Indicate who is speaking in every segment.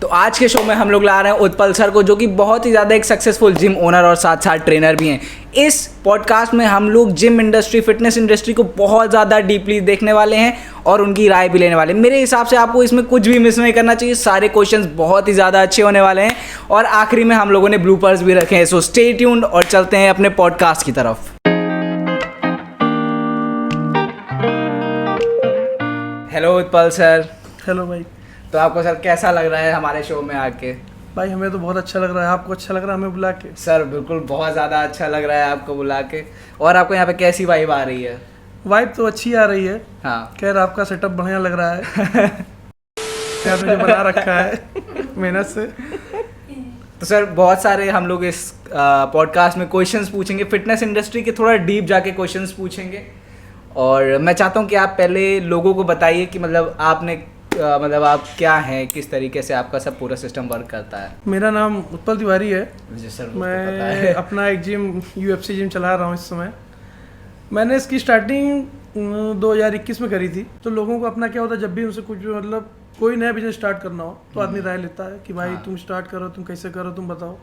Speaker 1: तो आज के शो में हम लोग ला रहे हैं उत्पल सर को, जो कि बहुत ही ज़्यादा एक सक्सेसफुल जिम ओनर और साथ साथ ट्रेनर भी हैं। इस पॉडकास्ट में हम लोग जिम इंडस्ट्री, फिटनेस इंडस्ट्री को बहुत ज़्यादा डीपली देखने वाले हैं और उनकी राय भी लेने वाले हैं। मेरे हिसाब से आपको इसमें कुछ भी मिस नहीं करना चाहिए, सारे क्वेश्चंस बहुत ही ज़्यादा अच्छे होने वाले हैं और आखिरी में हम लोगों ने ब्लूपर्स भी रखे हैं। सो स्टे ट्यून्ड और चलते हैं अपने पॉडकास्ट की तरफ। Hello Utpal sir.
Speaker 2: हेलो भाई।
Speaker 1: तो आपको सर कैसा लग रहा है हमारे शो में आके?
Speaker 2: भाई हमें तो बहुत अच्छा लग रहा है। आपको अच्छा लग रहा है हमें बुला के?
Speaker 1: सर बिल्कुल बहुत ज़्यादा अच्छा लग रहा है आपको बुला के। और आपको यहाँ पे कैसी वाइब आ रही है?
Speaker 2: वाइब तो अच्छी आ रही है।
Speaker 1: हाँ,
Speaker 2: खैर आपका सेटअप बढ़िया लग रहा है। क्या तुझे बना रखा है मेहनत से।
Speaker 1: तो सर बहुत सारे हम लोग इस पॉडकास्ट में क्वेश्चंस पूछेंगे, फिटनेस इंडस्ट्री के थोड़ा डीप जाके क्वेश्चंस पूछेंगे। और मैं चाहता हूँ कि आप पहले लोगों को बताइए कि मतलब आपने मतलब आप क्या हैं, किस तरीके से आपका सब पूरा सिस्टम वर्क करता है।
Speaker 2: मेरा नाम उत्पल तिवारी है।
Speaker 1: जी सर,
Speaker 2: मैं अपना एक जिम UFC जिम चला रहा हूँ इस समय। मैंने इसकी स्टार्टिंग 2021 में करी थी। तो लोगों को अपना क्या होता है, जब भी उनसे कुछ मतलब कोई नया बिजनेस स्टार्ट करना हो तो आदमी राय लेता है कि भाई तुम स्टार्ट करो, तुम कैसे करो, तुम बताओ।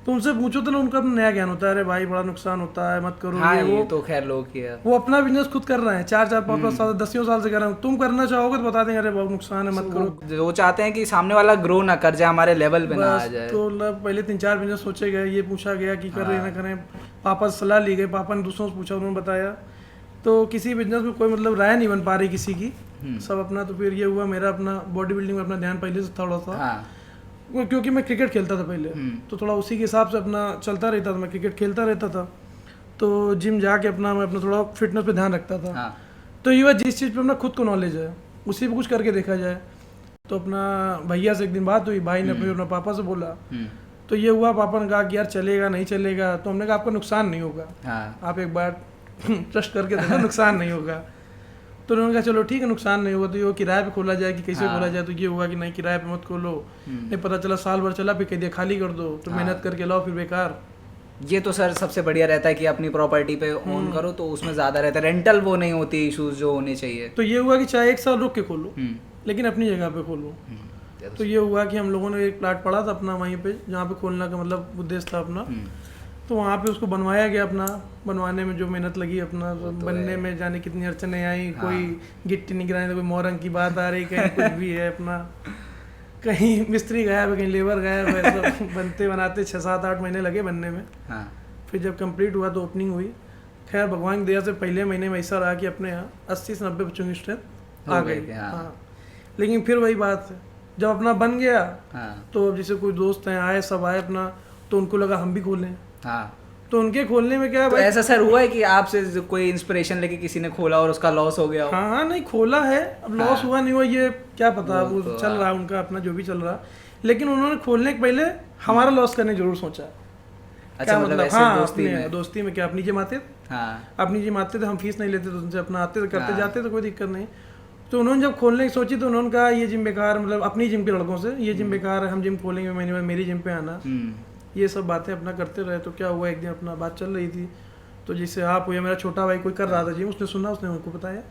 Speaker 2: तो उनसे पूछो तो ना उनका अपना नया ज्ञान होता है, अरे भाई बड़ा नुकसान होता है, मत करो।
Speaker 1: हाँ,
Speaker 2: ये वो
Speaker 1: तो खैर लोग ही है।
Speaker 2: वो अपना बिजनेस खुद कर रहे हैं, 4-5 साल 10 साल से कर रहे हैं। तुम करना चाहोगे तो बता देंगे अरे बहुत नुकसान है, मत करो।
Speaker 1: वो चाहते हैं कि सामने वाला ग्रो ना कर जाए, हमारे लेवल पे ना आ जाए।
Speaker 2: तो पहले 3-4 बिजनेस सोचे गए, ये पूछा गया कि करें ना करें। पापा से सलाह ली गई, पापा ने दूसरों से पूछा, उन्होंने बताया। तो किसी बिजनेस में कोई मतलब राय नहीं बन पा रही किसी की, सब अपना। तो फिर ये हुआ, मेरा अपना बॉडी बिल्डिंग में अपना ध्यान पहले से थोड़ा सा, क्योंकि मैं क्रिकेट खेलता था पहले, तो थोड़ा उसी के हिसाब से अपना चलता रहता था। मैं क्रिकेट खेलता रहता था, तो जिम जाके अपना मैं अपना थोड़ा फिटनेस पे ध्यान रखता था। तो ये हुआ, जिस चीज़ पे अपना खुद को नॉलेज है उसी पे कुछ करके देखा जाए। तो अपना भैया से एक दिन बात हुई, भाई ने अपने पापा से बोला। तो ये हुआ, पापा ने कहा कि यार चलेगा नहीं चलेगा। तो हमने कहा आपका नुकसान नहीं होगा, आप एक बार ट्रस्ट करके देखो, नुकसान नहीं होगा। तो उन्होंने कहा चलो ठीक है, नुकसान नहीं होगा। तो ये किराए पे खोला जाए कि कैसे खोला जाए। तो ये हुआ कि नहीं, किराए पे मत खोलो। नहीं पता चला साल भर चला, फिर कह दिया खाली कर दो, तो मेहनत करके लाओ फिर बेकार।
Speaker 1: ये तो सर सबसे बढ़िया रहता है कि अपनी प्रॉपर्टी पे ओन करो, तो उसमें ज़्यादा रहता है, रेंटल वो नहीं होती इशूज़ जो होने चाहिए।
Speaker 2: तो ये हुआ कि चाहे 1 साल रुक के खोलो, लेकिन अपनी जगह पे खोलो। तो ये हुआ कि हम लोगों ने एक प्लाट पड़ा था अपना वहीं पे, जहाँ पे खोलने का मतलब उद्देश्य था अपना। तो वहाँ पे उसको बनवाया गया। अपना बनवाने में जो मेहनत लगी, अपना बनने में जाने कितनी अड़चने आई। कोई गिट्टी नहीं गिराने, कोई मोरंग की बात आ रही, कहीं कुछ भी है अपना, कहीं मिस्त्री गायब है, कहीं लेबर गायब है। सब बनते बनाते 6-7-8 महीने लगे बनने में। फिर जब कंप्लीट हुआ तो ओपनिंग हुई। खैर भगवान की दया से पहले महीने में ऐसा रहा कि अपने यहाँ 80 से 90 बच्चों की स्ट्रेंथ आ गई। हाँ, लेकिन फिर वही बात है, जब अपना बन गया तो जैसे कोई दोस्त हैं आए, सब आए अपना, तो उनको लगा हम भी खोलें। तो उनके खोलने में क्या है,
Speaker 1: तो ऐसा सर हुआ है कि आपसे कोई इंस्पिरेशन लेके किसी ने खोला और उसका लॉस हो गया हो?
Speaker 2: हाँ, नहीं खोला है, अब लॉस हुआ नहीं हुआ ये क्या पता, वो तो चल रहा है उनका अपना जो भी चल रहा। लेकिन उन्होंने खोलने के पहले हमारा लॉस करने जरूर सोचा।
Speaker 1: अच्छा, मतलब ऐसे
Speaker 2: दोस्ती में क्या, अपनी जिम आते थे, अपनी जिम आते थे, हम फीस नहीं लेते थे उनसे, अपना आते थे, करते जाते थे, कोई दिक्कत नहीं। तो उन्होंने जब खोलने की सोची तो उन्होंने कहा ये जिम बेकार, मतलब अपनी जिम के लड़कों से, ये जिम बेकार है, हम जिम खोलेंगे, मैंने मेरी जिम पे आना। ये सब बातें अपना करते रहे। तो क्या हुआ, एक दिन अपना बात चल रही थी, तो जिससे आप हुआ, मेरा छोटा भाई कोई कर रहा था जिम, उसने सुना, उसने उनको बताया।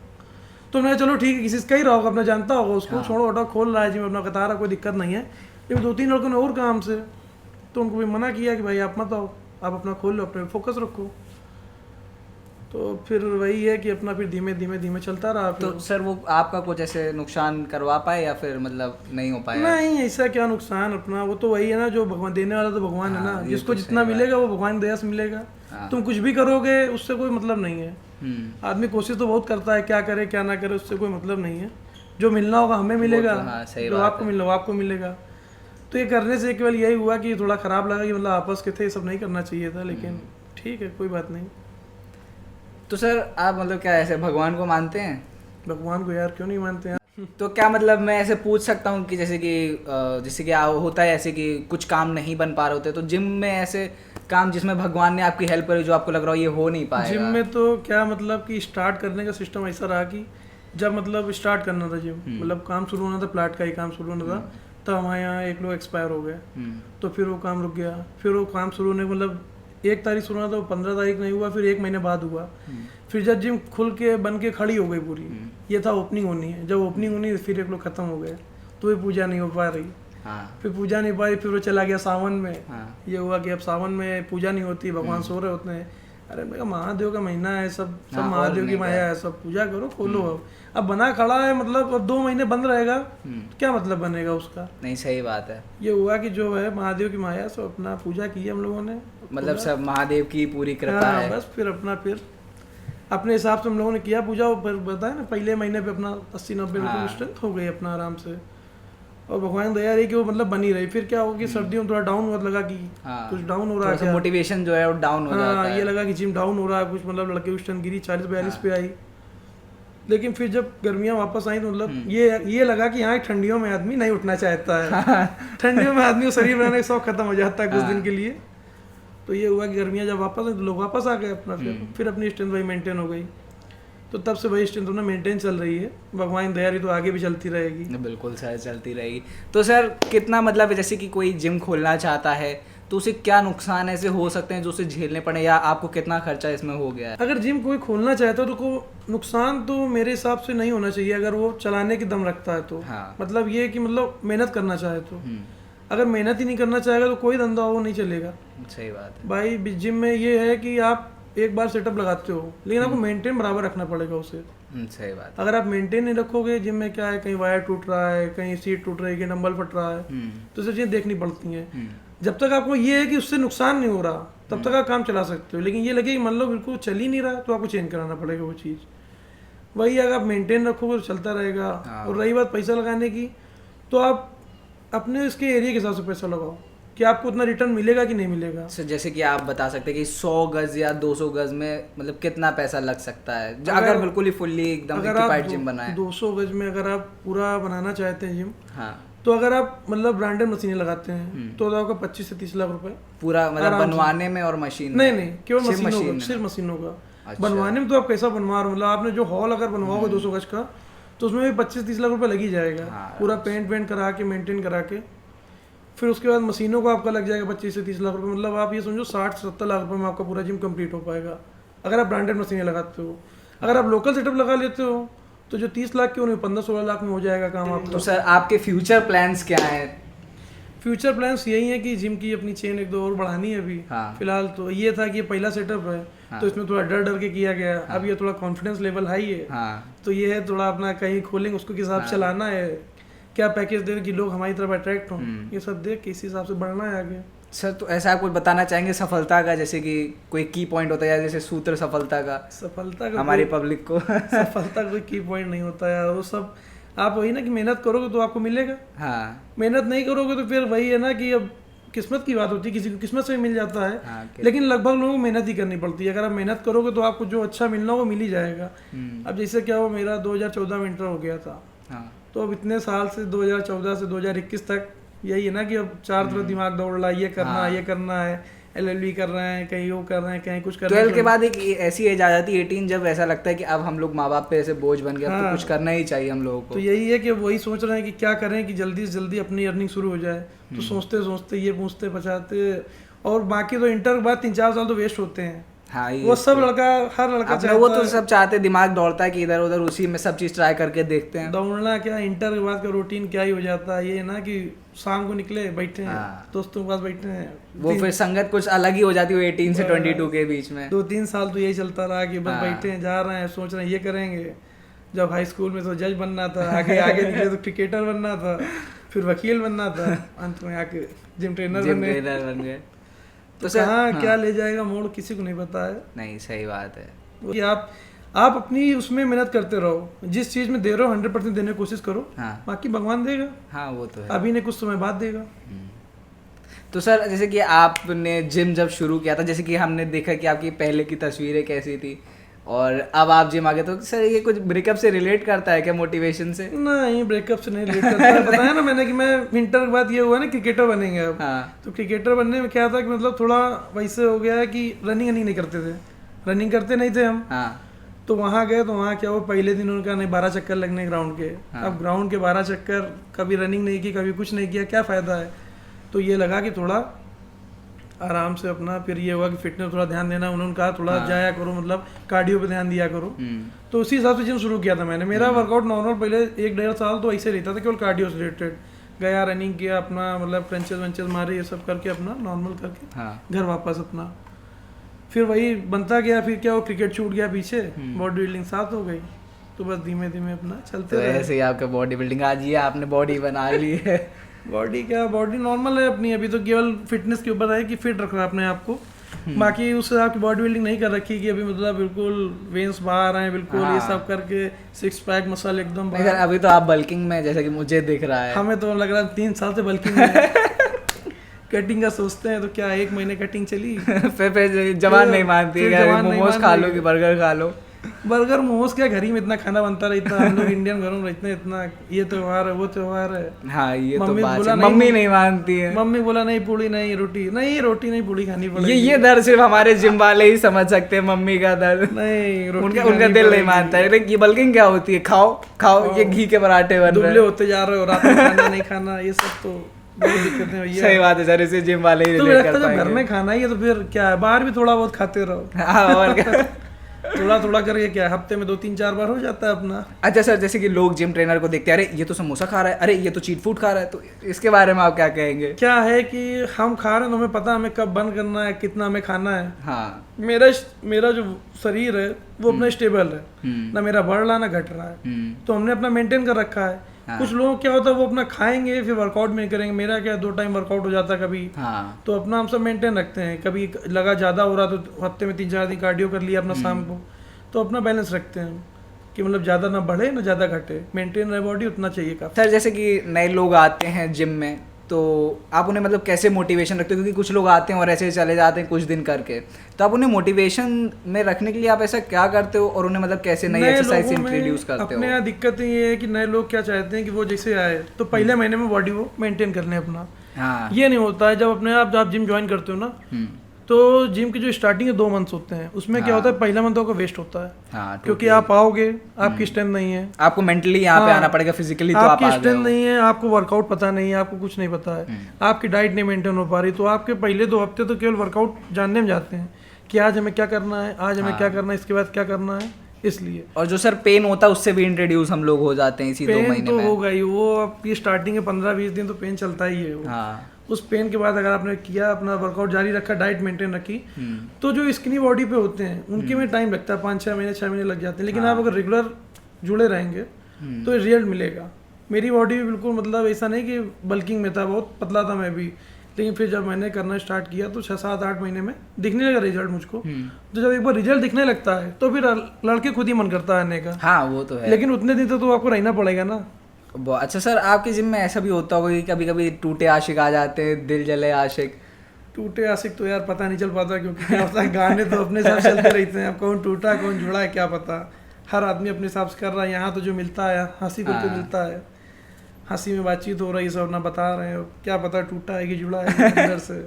Speaker 2: तो मैं चलो ठीक है, किसी से कही रहा होगा, अपना जानता होगा उसको, छोड़ो हटाओ, खोल रहा है जिम अपना, बता रहा कोई दिक्कत नहीं है। लेकिन 2-3 लड़कों ने और काम से, तो उनको भी मना किया कि भाई आप मत आओ, आप अपना खोल लो, अपने फोकस रखो। तो फिर वही है कि अपना फिर धीमे धीमे चलता रहा।
Speaker 1: तो सर वो आपका कुछ ऐसे नुकसान करवा पाए या फिर मतलब नहीं हो पाया?
Speaker 2: नहीं, ऐसा क्या नुकसान, अपना वो तो वही है ना, जो भगवान देने वाला तो भगवान है ना, जिसको जितना मिलेगा वो भगवान दया से मिलेगा। तुम कुछ भी करोगे उससे कोई मतलब नहीं है। आदमी कोशिश तो बहुत करता है, क्या करे क्या ना करे, उससे कोई मतलब नहीं है। जो मिलना होगा हमें मिलेगा, जो आपको मिलना होगा आपको मिलेगा। तो ये करने से केवल यही हुआ कि थोड़ा खराब लगा कि मतलब आपस के थे, ये सब नहीं करना चाहिए था, लेकिन ठीक है, कोई बात नहीं।
Speaker 1: तो सर आप मतलब क्या ऐसे भगवान को मानते हैं?
Speaker 2: भगवान को यार क्यों नहीं मानते हैं।
Speaker 1: तो क्या मतलब मैं ऐसे पूछ सकता हूँ कि जैसे कि होता है ऐसे कि कुछ काम नहीं बन पा रहे होते, तो जिम में ऐसे काम जिसमें भगवान ने आपकी हेल्प करी, जो आपको लग रहा हो ये हो नहीं पाएगा?
Speaker 2: जिम में तो क्या मतलब कि स्टार्ट करने का सिस्टम ऐसा रहा कि जब मतलब स्टार्ट करना था जिम, मतलब काम शुरू होना था, प्लाट का ही काम शुरू होना था, तब हमारे यहाँ एक लोग एक्सपायर हो गए। तो फिर वो काम रुक गया। फिर वो काम शुरू होने मतलब 1 तारीख शुरू होना था, 15 तारीख नहीं हुआ, फिर 1 महीने बाद हुआ। फिर जब जिम खुल के बन के खड़ी हो गई पूरी, ये था ओपनिंग होनी है, जब ओपनिंग होनी फिर एक लोग खत्म हो गए, तो ये पूजा नहीं हो पा रही।
Speaker 1: हाँ।
Speaker 2: फिर पूजा नहीं पाई, फिर वो चला गया सावन में।
Speaker 1: हाँ।
Speaker 2: ये हुआ कि अब सावन में पूजा नहीं होती, भगवान सो रहे होते हैं। अरे मैं कहा महादेव का महीना है, सब
Speaker 1: हाँ, और
Speaker 2: महादेव की
Speaker 1: नहीं
Speaker 2: माया है, सब पूजा करो, खोलो। अब बना खड़ा है, मतलब अब 2 महीने बंद रहेगा तो क्या मतलब बनेगा उसका।
Speaker 1: नहीं, सही बात है।
Speaker 2: ये हुआ कि जो है महादेव की माया, सब अपना पूजा की हम लोगों ने,
Speaker 1: मतलब सब महादेव की पूरी कृपा
Speaker 2: हाँ,
Speaker 1: है।
Speaker 2: बस फिर अपने हिसाब से हम लोगों ने किया पूजा। फिर बताया ना, पहले महीने पे अपना 80-90 रुपये स्ट्रेंथ हो गई अपना आराम से, और भगवान दया रही कि वो मतलब बनी रही। फिर क्या हो कि सर्दियों में थोड़ा डाउन हुआ, लगा कि कुछ डाउन हो रहा है,
Speaker 1: मोटिवेशन जो है वो डाउन हो जाता है।
Speaker 2: ये लगा कि जिम डाउन हो रहा है कुछ, मतलब लड़के की स्ट्रेंथ गिरी 40-42 पे आई। लेकिन फिर जब गर्मियाँ वापस आई तो मतलब ये लगा कि यहाँ ठंडियों में आदमी नहीं उठना चाहता है। ठंडियों में आदमी को शरीर बनाने का शौक खत्म हो जाता है कुछ दिन के लिए। तो ये हुआ कि गर्मियाँ जब वापस आई तो लोग वापस आ गए अपना, फिर अपनी स्ट्रेंथ वही मेंटेन हो गई। तो तब से वही स्ट्रेंथ अपना मेंटेन चल रही है, भगवान दया तो आगे भी चलती रहेगी।
Speaker 1: बिल्कुल सर, चलती रहेगी। तो सर कितना मतलब जैसे कि कोई जिम खोलना चाहता है तो उसे क्या नुकसान ऐसे हो सकते हैं जो उसे झेलने पड़े, या आपको कितना खर्चा इसमें हो गया है?
Speaker 2: अगर जिम कोई खोलना चाहता है तो को नुकसान तो मेरे हिसाब से नहीं होना चाहिए, अगर वो चलाने की दम रखता है तो।
Speaker 1: हाँ।
Speaker 2: मतलब ये कि मतलब मेहनत करना चाहे तो। अगर मेहनत ही नहीं करना चाहेगा तो कोई धंधा वो नहीं चलेगा।
Speaker 1: सही बात है
Speaker 2: भाई। जिम में ये है कि आप एक बार सेटअप लगाते हो, लेकिन आपको मेंटेन बराबर रखना पड़ेगा उसे।
Speaker 1: सही बात है।
Speaker 2: अगर आप मेंटेन नहीं रखोगे, जिम में क्या है, कहीं वायर टूट रहा है, कहीं सीट टूट रही है, कहीं डंबल फट रहा है, तो ये चीज़ें देखनी पड़ती हैं। जब तक आपको ये है कि उससे नुकसान नहीं हो रहा तब तक आप काम चला सकते हो। लेकिन ये लगे कि मान लो बिल्कुल चल ही नहीं रहा तो आपको चेंज कराना पड़ेगा वो चीज़। वही अगर आप मेंटेन रखोगे तो चलता रहेगा। और रही बात पैसा लगाने की, तो आप अपने इसके एरिया के हिसाब से पैसा लगाओ कि आपको उतना रिटर्न मिलेगा कि नहीं मिलेगा।
Speaker 1: सर जैसे कि आप बता सकते हैं कि 100 गज या 200 गज में मतलब कितना पैसा लग सकता है अगर बिल्कुल ही फुल्ली एकदम एक्यूपाइड जिम बनाए?
Speaker 2: 200 गज में अगर आप पूरा बनाना चाहते हैं जिम,
Speaker 1: हाँ,
Speaker 2: तो अगर आप मतलब ब्रांडेड मशीनें लगाते हैं तो आपका 25 से 30 लाख रुपए
Speaker 1: पूरा मतलब बनवाने में और मशीन?
Speaker 2: नहीं, केवल मशीनों, सिर्फ मशीनों का। अच्छा। बनवाने में तो आप कैसा बनवा रहे हो, मतलब आपने जो हॉल अगर बनवाओगे 200 गज का तो उसमें भी 25-30 लाख रुपए लग ही जाएगा। हाँ, पूरा पेंट करा के, मेंटेन करा के, फिर उसके बाद मशीनों को आपका लग जाएगा 25 से 30 लाख रुपए। मतलब आप ये समझो 60-70 लाख रुपए में आपका पूरा जिम कंप्लीट हो पाएगा अगर आप ब्रांडेड मशीनें लगाते हो। अगर आप लोकल सेटअप लगा लेते हो तो जो 30 लाख के उन्हें 15-16 लाख में हो जाएगा काम आपका।
Speaker 1: तो सर आपके फ्यूचर प्लान्स क्या हैं?
Speaker 2: फ्यूचर प्लान्स यही है कि जिम की अपनी चेन 1-2 और बढ़ानी है अभी। हाँ। फिलहाल तो ये था कि ये पहला सेटअप है। हाँ। तो इसमें थोड़ा डर के किया गया। हाँ। अब ये थोड़ा कॉन्फिडेंस लेवल हाई है। हाँ। तो ये है थोड़ा अपना कहीं खोलेंगे उसको किस हिसाब से चलाना है, क्या पैकेज दें कि लोग हमारी तरफ अट्रैक्ट हों, ये सब देख के इसी हिसाब से बढ़ना है आगे।
Speaker 1: सर तो ऐसा आप कुछ बताना चाहेंगे सफलता का, जैसे कि कोई की पॉइंट होता है जैसे सूत्र सफलता का हमारी पब्लिक को?
Speaker 2: सफलता कोई की पॉइंट नहीं होता यार, वो सब आप वही ना कि मेहनत करोगे तो आपको मिलेगा। हाँ। मेहनत नहीं करोगे तो फिर वही है ना कि अब किस्मत की बात होती है, किसी को किस्मत से मिल जाता है। हाँ, लेकिन लगभग लोगों को मेहनत ही करनी पड़ती है। अगर आप मेहनत करोगे तो आपको जो अच्छा मिलना हो वो मिल ही जाएगा। अब जैसे क्या हो, मेरा 2014 में इंटर हो गया था। हाँ। तो अब इतने साल से 2014 से 2021 तक यही है ना कि अब चार तरफ दिमाग दौड़ रहा है, ये करना है, ये करना है, LLB कर रहे हैं, कहीं वो कर रहे हैं, कहीं कुछ कर रहे हैं।
Speaker 1: 12 के बाद एक ऐसी एज आ जाती है 18 जब ऐसा लगता है कि अब हम लोग माँ बाप पे ऐसे बोझ बन गया। हाँ। तो कुछ करना ही चाहिए हम लोगों को।
Speaker 2: तो यही है कि वही सोच रहे हैं कि क्या करें कि जल्दी से जल्दी अपनी अर्निंग शुरू हो जाए। तो सोचते सोचते ये पूछते पचाते, और बाकी तो इंटर के बाद 3-4 साल तो वेस्ट होते हैं। हाँ, वो सब लड़का, हर लड़का चाहता है,
Speaker 1: वो तो सब चाहते, दिमाग दौड़ता है कि इधर उधर उसी में सब चीज ट्राई करके देखते हैं।
Speaker 2: दौड़ना क्या, इंटर के बाद का रूटीन क्या ही हो जाता है। ये ना कि शाम को निकले, बैठे हैं। हाँ। दोस्तों के पास बैठे हैं,
Speaker 1: वो फिर संगत कुछ अलग ही हो जाती है 18 से 22 के बीच में।
Speaker 2: 2-3 साल तो यही चलता रहा कि बस बैठे हैं, जा रहे हैं, सोच रहे हैं ये करेंगे। जब हाई स्कूल में तो जज बनना था, आगे निकले तो क्रिकेटर बनना था, फिर वकील बनना था, अंत में आके जिम ट्रेनर बन गए। तो हाँ, क्या ले जाएगा मोड़ किसी को नहीं पता है।
Speaker 1: नहीं, सही बात है
Speaker 2: कि आप अपनी उसमें मेहनत करते रहो, जिस चीज में दे रहे हो 100% देने की कोशिश करो। हाँ। बाकी भगवान देगा।
Speaker 1: हाँ, वो तो है,
Speaker 2: अभी ने कुछ समय बाद देगा।
Speaker 1: तो सर जैसे कि आपने जिम जब शुरू किया था, जैसे कि हमने देखा कि आपकी पहले की तस्वीरें कैसी थी और अब आप जिम आ गए, तो सर ये कुछ ब्रेकअप से रिलेट करता है क्या, मोटिवेशन से?
Speaker 2: नहीं, ब्रेकअप से नहीं रिलेट करता है। बताया ना मैंने कि मैं विंटर के बाद ये हुआ ना क्रिकेटर बनेंगे अब। हाँ। तो क्रिकेटर बनने में क्या था कि मतलब थोड़ा वैसे हो गया है कि रनिंग नहीं करते थे, रनिंग करते नहीं थे हम। हाँ। तो वहाँ गए तो वहाँ क्या हुआ, पहले दिन उनका नहीं 12 चक्कर लगने ग्राउंड के। हाँ। अब ग्राउंड के 12 चक्कर, कभी रनिंग नहीं की, कभी कुछ नहीं किया, क्या फ़ायदा है। तो ये लगा कि थोड़ा आराम से अपना, फिर ये हुआ कि फिटनेस थोड़ा ध्यान देना, उन्होंने कहा थोड़ा जाया करो, मतलब कार्डियो पे ध्यान दिया करो। तो उसी हिसाब से जिम शुरू किया था मैंने। मेरा वर्कआउट नॉर्मल पहले 1-1.5 साल तो ऐसे रहता था, केवल कार्डियो से रिलेटेड। गया, रनिंग किया अपना, मतलब क्रंचेस वंचेस मारे, ये सब करके अपना नॉर्मल करके
Speaker 1: हाँ
Speaker 2: घर वापस अपना। फिर वही बनता गया, फिर क्या वो क्रिकेट छूट गया पीछे, बॉडी बिल्डिंग साथ हो गई, तो बस धीमे धीमे अपना चलते
Speaker 1: तो
Speaker 2: रहे।
Speaker 1: ऐसे ही आपका बॉडी बिल्डिंग आज ये आपने बॉडी बना ली है।
Speaker 2: बॉडी क्या, बॉडी नॉर्मल है अपनी, अभी तो केवल फिटनेस के ऊपर है कि फिट रखना है अपने आप को। बाकी उससे आपकी बॉडी बिल्डिंग नहीं कर रखी कि अभी मतलब बिल्कुल वेन्स बाहर आए बिल्कुल, ये सब करके सिक्स पैक मसल एकदम
Speaker 1: मगर
Speaker 2: बाहर।
Speaker 1: अभी तो आप बल्किंग में जैसे कि मुझे दिख रहा है।
Speaker 2: हमें तो लग रहा है 3 साल से बल्किंग में कटिंग का सोचते हैं तो क्या 1 महीने कटिंग चली।
Speaker 1: फिर जवान नहीं मानती है,
Speaker 2: फिर
Speaker 1: कि
Speaker 2: जवान नहीं
Speaker 1: मोमोज
Speaker 2: मान
Speaker 1: खा
Speaker 2: रही
Speaker 1: लो
Speaker 2: है।
Speaker 1: कि बर्गर खा लो।
Speaker 2: बर्गर मोमोज क्या, घर ही में इतना खाना बनता रहता है, हम लोग इंडियन घरों में रहते हैं, इतना ये त्योहार है वो त्योहार है।
Speaker 1: हाँ ये तो
Speaker 2: मम्मी
Speaker 1: बात
Speaker 2: बोला
Speaker 1: है,
Speaker 2: नहीं-
Speaker 1: मम्मी नहीं मानती है।
Speaker 2: मम्मी बोला नहीं पूड़ी नहीं रोटी नहीं, रोटी नहीं पूड़ी खानी पड़ेगी।
Speaker 1: ये दर्द सिर्फ हमारे जिम वाले ही समझ सकते हैं, मम्मी का दर्द।
Speaker 2: नहीं रोटी
Speaker 1: उनका
Speaker 2: खानी
Speaker 1: दिल नहीं
Speaker 2: पड़ेगी।
Speaker 1: मानता है। ये बल्किंग क्या होती है, खाओ खाओ, ये घी के पराठे बन रहे
Speaker 2: दुबले
Speaker 1: हैं।
Speaker 2: होते जा रहे हो, रात में खाना नहीं खाना, ये सब तो बहुत दिक्कतें भैया।
Speaker 1: सही बात है सर, इसे जिम वाले ही
Speaker 2: तो
Speaker 1: रिलेट
Speaker 2: लगता
Speaker 1: कर
Speaker 2: है जब घर
Speaker 1: पाएंगे।
Speaker 2: में खाना ही है तो फिर क्या है, बाहर भी थोड़ा बहुत खाते रहो।
Speaker 1: हाँ और क्या।
Speaker 2: थोड़ा थोड़ा करके क्या है, हफ्ते में 2-3-4 बार हो जाता है अपना।
Speaker 1: अच्छा सर, जैसे कि लोग जिम ट्रेनर को देखते हैं, अरे ये तो समोसा खा रहा है, अरे ये तो चीट फूड खा रहा है, तो इसके बारे में आप क्या कहेंगे?
Speaker 2: क्या है कि हम खा रहे हैं तो हमें पता है हमें कब बंद करना है, कितना हमें खाना है।
Speaker 1: हाँ
Speaker 2: मेरा जो शरीर है वो अपना स्टेबल है, ना मेरा बढ़ रहा ना घट रहा है, तो हमने अपना मेंटेन कर रखा है।
Speaker 1: हाँ।
Speaker 2: कुछ लोग क्या होता है वो अपना खाएंगे फिर वर्कआउट नहीं करेंगे, मेरा क्या 2 टाइम वर्कआउट हो जाता है कभी,
Speaker 1: हाँ
Speaker 2: तो अपना हम सब मेंटेन रखते हैं। कभी लगा ज़्यादा हो रहा तो हफ्ते में 3-4 दिन कार्डियो कर लिया अपना शाम को, तो अपना बैलेंस रखते हैं कि मतलब ज़्यादा ना बढ़े ना ज़्यादा घटे, मेंटेन रहे बॉडी, उतना चाहिए काफ़ी।
Speaker 1: सर, जैसे कि नए लोग आते हैं जिम में, तो आप उन्हें मतलब कैसे मोटिवेशन रखते हो? क्योंकि कुछ लोग आते हैं और ऐसे ही चले जाते हैं कुछ दिन करके, तो आप उन्हें मोटिवेशन में रखने के लिए आप ऐसा क्या करते हो और उन्हें मतलब कैसे नई एक्सरसाइज इंट्रोड्यूस करते हो?
Speaker 2: अपने यहाँ दिक्कत ये है कि नए लोग क्या चाहते हैं कि वो जैसे आए तो पहले महीने में बॉडी वो मेंटेन कर लें अपना।
Speaker 1: हाँ
Speaker 2: ये नहीं होता है। जब अपने आप जिम ज्वाइन करते हो ना, तो जिम की जो स्टार्टिंग है 2 मंथ्स होते हैं, उसमें क्या होता है पहला मंथ आपका वेस्ट होता है,
Speaker 1: हाँ
Speaker 2: क्योंकि आप आओगे आपकी स्ट्रेंथ नहीं है,
Speaker 1: आपको मेंटली यहाँ पे आना पड़ेगा, फिजिकली तो आप
Speaker 2: आपकी
Speaker 1: आ गए
Speaker 2: स्ट्रेंथ
Speaker 1: हो।
Speaker 2: नहीं है, आपको वर्कआउट पता नहीं है, आपको कुछ नहीं पता है, आपकी डाइट नहीं मेंटेन हो पा रही, तो आपके पहले 2 हफ्ते तो केवल वर्कआउट जानने में जाते हैं कि आज हमें क्या करना है, आज हमें क्या करना है, इसके बाद क्या करना है, इसलिए।
Speaker 1: और जो सर पेन होता है उससे भी इंट्रोड्यूस हम लोग हो जाते हैं इसी 2
Speaker 2: पेन
Speaker 1: महीने
Speaker 2: तो
Speaker 1: में।
Speaker 2: होगा ही, वो आपकी स्टार्टिंग के 15-20 दिन तो पेन चलता ही है वो।
Speaker 1: हाँ
Speaker 2: उस पेन के बाद अगर आपने किया, अपना वर्कआउट जारी रखा, डाइट मेंटेन रखी, तो जो स्किनी बॉडी पे होते हैं उनके में टाइम लगता है, 5-6 महीने 6 महीने लग जाते हैं, लेकिन आप अगर रेगुलर जुड़े रहेंगे तो रिजल्ट मिलेगा। मेरी बॉडी भी बिल्कुल मतलब ऐसा नहीं कि बल्किंग में था, बहुत पतला था मैं भी, लेकिन फिर जब मैंने करना स्टार्ट किया तो 6-7-8 महीने में दिखने लगा रिजल्ट मुझको। तो जब एक बार रिजल्ट दिखने लगता है तो फिर लड़के खुद ही मन करता है आने का।
Speaker 1: हाँ वो तो है।
Speaker 2: लेकिन उतने दिन तो आपको रहना पड़ेगा ना।
Speaker 1: अच्छा सर, आपके जिम में ऐसा भी होता होगा कि कभी कभी टूटे आशिक आ जाते हैं, दिल जले आशिक?
Speaker 2: टूटे आशिक तो यार पता नहीं चल पाता, क्योंकि क्या होता है गाने तो अपने साथ चलते रहते हैं, अब कौन टूटा कौन जुड़ा है क्या पता, हर आदमी अपने हिसाब से कर रहा है। यहाँ तो जो मिलता है हंसी खुद मिलता है, हंसी में बातचीत हो रही है, सब अपना बता रहे हैं, क्या पता टूटा है कि जुड़ा है अंदर से।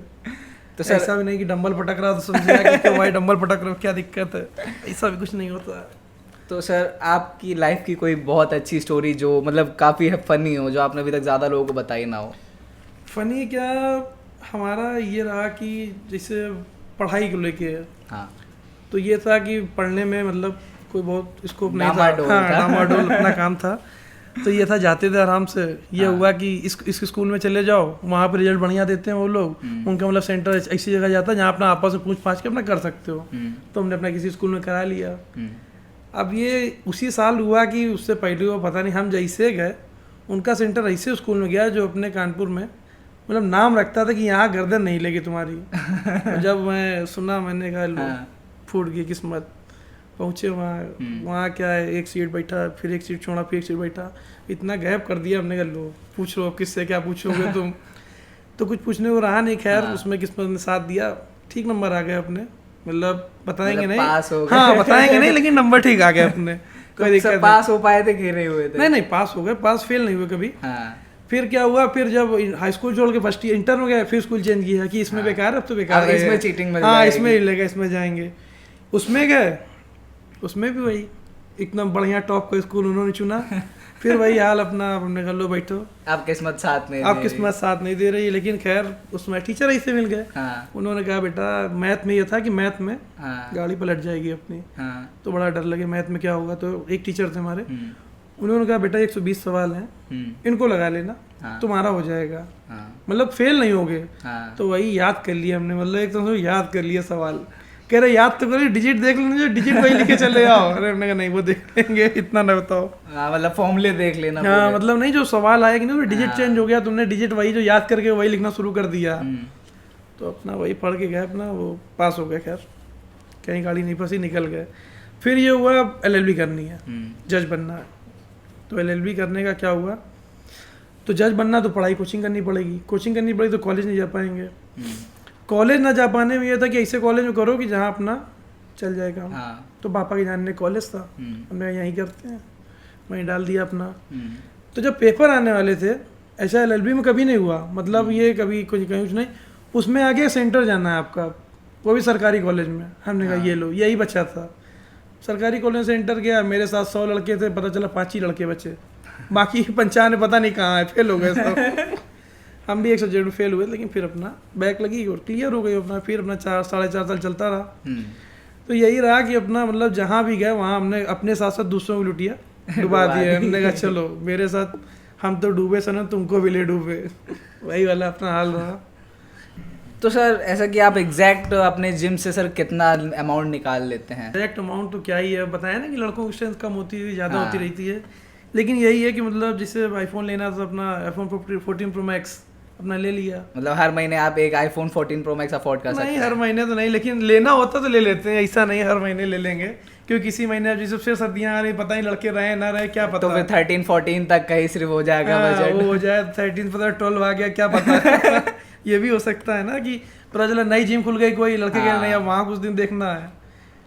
Speaker 1: तो सर
Speaker 2: ऐसा भी नहीं कि डंबल पटक रहा तो समझिए कि भाई डंबल पटक रहे हो क्या दिक्कत है, ऐसा भी कुछ नहीं होता है।
Speaker 1: तो सर आपकी लाइफ की कोई बहुत अच्छी स्टोरी जो मतलब काफ़ी फनी हो, जो आपने अभी तक ज़्यादा लोगों को बताई ना हो?
Speaker 2: फनी क्या, हमारा ये रहा कि जैसे पढ़ाई को लेके,
Speaker 1: हाँ
Speaker 2: तो ये था कि पढ़ने में मतलब कोई बहुत स्कोप नहीं था,
Speaker 1: डामाडोल
Speaker 2: हाँ
Speaker 1: था।
Speaker 2: डामाडोल अपना काम था। तो ये था जाते थे आराम से, ये हुआ कि इस स्कूल में चले जाओ, वहाँ पर रिजल्ट बढ़िया देते हैं वो लोग, उनका मतलब सेंटर ऐसी जगह जाता है जहाँ अपना आपस में पूछ पाछ के अपना कर सकते हो। तो हमने अपना किसी स्कूल में करा लिया। अब ये उसी साल हुआ कि उससे पहले वो पता नहीं हम जैसे गए, उनका सेंटर ऐसे स्कूल में गया जो अपने कानपुर में मतलब नाम रखता था कि यहाँ गर्दन नहीं लेगी तुम्हारी। और जब मैं सुना मैंने कहा लो फूट गई किस्मत। पहुँचे वहाँ क्या है, एक सीट बैठा, फिर एक सीट छोड़ा, फिर एक सीट बैठा, इतना गैप कर दिया हमने कहा लो पूछ लो किससे क्या पूछोगे तुम। तो कुछ पूछने को रहा नहीं, खैर उसमें किस्मत ने साथ दिया, ठीक नंबर आ गए अपने, मतलब बताएंगे नहीं,
Speaker 1: पास हो गए।
Speaker 2: हाँ बताएंगे नहीं, लेकिन नंबर ठीक आ गए अपने, कोई दिक्कत नहीं।
Speaker 1: पास हो पाए थे कि नहीं हुए थे?
Speaker 2: नहीं पास हो गए, पास फेल नहीं हुए कभी।
Speaker 1: हाँ।
Speaker 2: फिर क्या हुआ, फिर जब हाई स्कूल छोड़ के फर्स्ट ईयर इंटर में गए, फिर स्कूल चेंज किया कि इसमें बेकार है, अब तो बेकार
Speaker 1: अब
Speaker 2: है,
Speaker 1: इसमें चीटिंग में
Speaker 2: हाँ इसमें ही लेगा, इसमें जाएंगे। उसमें गए, उसमें भी वही एकदम बढ़िया टॉप का स्कूल उन्होंने चुना। फिर वही हाल अपना, हमने कहा लो बैठो,
Speaker 1: आप किस्मत साथ नहीं
Speaker 2: आप किस्मत साथ नहीं दे रही, लेकिन खैर उसमें टीचर ऐसे मिल गए।
Speaker 1: हाँ।
Speaker 2: उन्होंने कहा बेटा मैथ में ये था कि मैथ में
Speaker 1: हाँ।
Speaker 2: गाड़ी पलट जाएगी अपनी।
Speaker 1: हाँ।
Speaker 2: तो बड़ा डर लगे मैथ में क्या होगा, तो एक टीचर थे हमारे, उन्होंने कहा बेटा 120 सवाल हैं, इनको लगा लेना,
Speaker 1: हाँ।
Speaker 2: तुम्हारा हो जाएगा,
Speaker 1: हाँ
Speaker 2: मतलब फेल नहीं होगे।
Speaker 1: हाँ
Speaker 2: तो वही याद कर लिया हमने, मतलब एक तो याद कर लिया सवाल। कह रहे याद तो करिए, डिजिट देख लेना, जो डिजिट वही लिखे चले आओ। अरे हमने कहा नहीं वो देख लेंगे, इतना ना बताओ।
Speaker 1: हाँ, मतलब फॉर्मूले देख लेना
Speaker 2: हाँ
Speaker 1: पूरे।
Speaker 2: मतलब नहीं, जो सवाल आया कि ना डिजिट
Speaker 1: हाँ।
Speaker 2: चेंज हो गया, तुमने डिजिट वही जो याद करके वही लिखना शुरू कर दिया।
Speaker 1: हम्म,
Speaker 2: तो अपना वही पढ़ के गए, अपना वो पास हो गए। खैर कहीं गाड़ी नहीं फंसी, निकल गए। फिर ये हुआ LLB करनी है, जज बनना है। तो LLB करने का क्या हुआ, तो जज बनना तो पढ़ाई कोचिंग करनी पड़ेगी, कोचिंग करनी पड़ेगी तो कॉलेज नहीं जा पाएंगे। कॉलेज ना जा पाने में ये था कि ऐसे कॉलेज में करो कि जहाँ अपना चल जाए काम।
Speaker 1: हाँ
Speaker 2: तो पापा के जानने कॉलेज था, हमने यहीं करते हैं, वहीं डाल दिया अपना। तो जब पेपर आने वाले थे, ऐसा LLB में कभी नहीं हुआ, मतलब ये कभी कुछ कहीं नहीं, उसमें आगे सेंटर जाना है आपका, वो भी सरकारी कॉलेज में। हमने कहा ये लो, यही बचा था। सरकारी कॉलेज सेंटर गया, मेरे साथ 100 लड़के थे, पता चला 5 ही लड़के बचे, बाकी 95 पता नहीं कहाँ है, फेल हो गए सब। हम भी एक सब्जेक्ट में फेल हुए, लेकिन फिर अपना बैक लगी और क्लियर हो गई अपना। फिर अपना 4 साढ़े 4 साल चलता रहा। तो यही रहा कि अपना मतलब जहाँ भी गए वहाँ हमने अपने साथ साथ दूसरों को लुटिया डुबा दिया। हमने कहा चलो मेरे साथ, हम तो डूबे सना, तुमको भी ले डूबे। वही वाला अपना हाल रहा।
Speaker 1: तो सर ऐसा कि आप एग्जैक्ट अपने जिम से सर कितना अमाउंट निकाल लेते हैं?
Speaker 2: डायरेक्ट अमाउंट तो क्या ही है, बताया ना कि लड़कों की स्ट्रेंथ कम होती है, ज़्यादा
Speaker 1: हाँ।
Speaker 2: होती रहती है। लेकिन यही है कि मतलब जिससे आईफोन लेना तो अपना iPhone 14 Pro Max अपना ले लिया।
Speaker 1: मतलब हर महीने आप एक iPhone 14 Pro Max अफोर्ड कर सकते
Speaker 2: नहीं
Speaker 1: हैं?
Speaker 2: हर महीने तो नहीं, लेकिन लेना होता तो ले लेते हैं, ऐसा नहीं हर महीने ले लेंगे। क्योंकि किसी महीने अब जैसे फिर सर्दियाँ आ रही, पता नहीं लड़के रहे ना रहे, क्या पता।
Speaker 1: तो फिर 13-14 तक कहीं सिर्फ हो जाएगा
Speaker 2: हाँ,
Speaker 1: बजट।
Speaker 2: वो हो जाए 13 पता 12 आ गया, क्या पता। ये भी हो सकता है ना कि पता चला नई जिम खुल गई, कोई लड़के गए नहीं, अब वहाँ कुछ दिन देखना है।